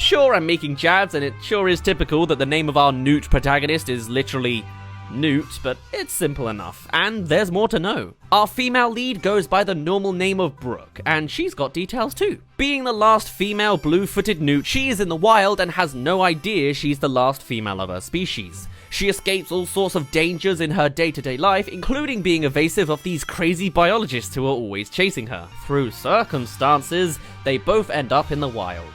Sure, I'm making jabs, and it sure is typical that the name of our Newt protagonist is literally Newt, but it's simple enough, and there's more to know. Our female lead goes by the normal name of Brooke, and she's got details too. Being the last female blue-footed Newt, she is in the wild and has no idea she's the last female of her species. She escapes all sorts of dangers in her day-to-day life, including being evasive of these crazy biologists who are always chasing her. Through circumstances, they both end up in the wild.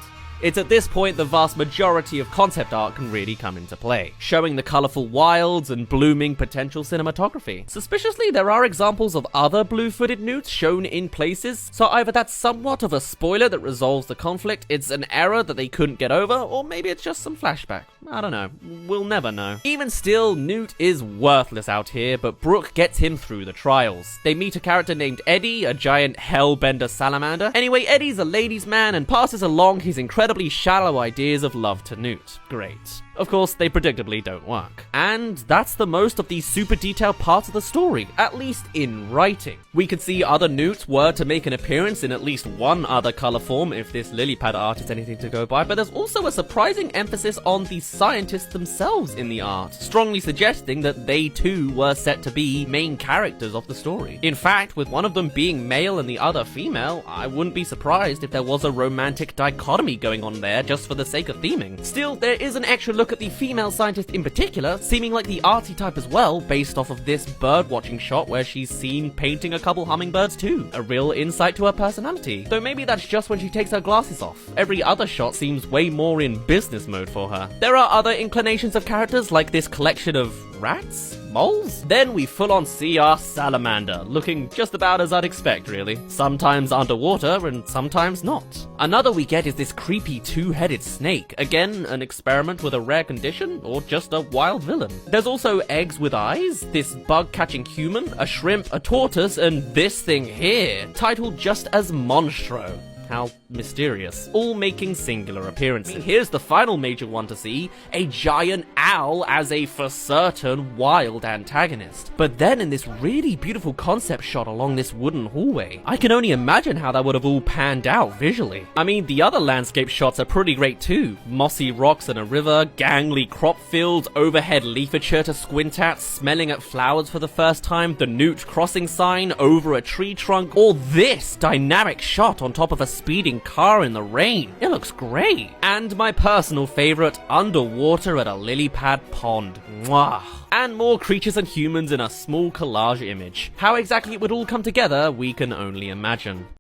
It's at this point the vast majority of concept art can really come into play, showing the colourful wilds and blooming potential cinematography. Suspiciously, there are examples of other blue-footed newts shown in places, so either that's somewhat of a spoiler that resolves the conflict, it's an error that they couldn't get over, or maybe it's just some flashback. I don't know. We'll never know. Even still, Newt is worthless out here, but Brooke gets him through the trials. They meet a character named Eddie, a giant hellbender salamander. Anyway, Eddie's a ladies' man and passes along his incredibly shallow ideas of love to Newt. Great. Of course, they predictably don't work. And that's the most of the super detailed parts of the story, at least in writing. We could see other Newts were to make an appearance in at least one other colour form if this lily pad art is anything to go by, but there's also a surprising emphasis on the scientists themselves in the art, strongly suggesting that they too were set to be main characters of the story. In fact, with one of them being male and the other female, I wouldn't be surprised if there was a romantic dichotomy going on there just for the sake of theming. Still, there is an extra look at the female scientist in particular, seeming like the artsy type as well, based off of this bird-watching shot where she's seen painting a couple hummingbirds too. A real insight to her personality. Though maybe that's just when she takes her glasses off. Every other shot seems way more in business mode for her. There are other inclinations of characters, like this collection of rats? Moles? Then we full on see our salamander, looking just about as I'd expect really. Sometimes underwater and sometimes not. Another we get is this creepy two-headed snake. Again, an experiment with a rare condition, or just a wild villain. There's also eggs with eyes, this bug-catching human, a shrimp, a tortoise, and this thing here, titled just as Monstro. How mysterious. All making singular appearances. Here's the final major one to see, a giant owl as a for certain wild antagonist. But then in this really beautiful concept shot along this wooden hallway, I can only imagine how that would have all panned out visually. I mean, the other landscape shots are pretty great too. Mossy rocks and a river, gangly crop fields, overhead leafature to squint at, smelling at flowers for the first time, the Newt crossing sign over a tree trunk, or this dynamic shot on top of a speeding car in the rain. It looks great. And my personal favorite, underwater at a lily pad pond. Mwah. And more creatures and humans in a small collage image. How exactly it would all come together, we can only imagine.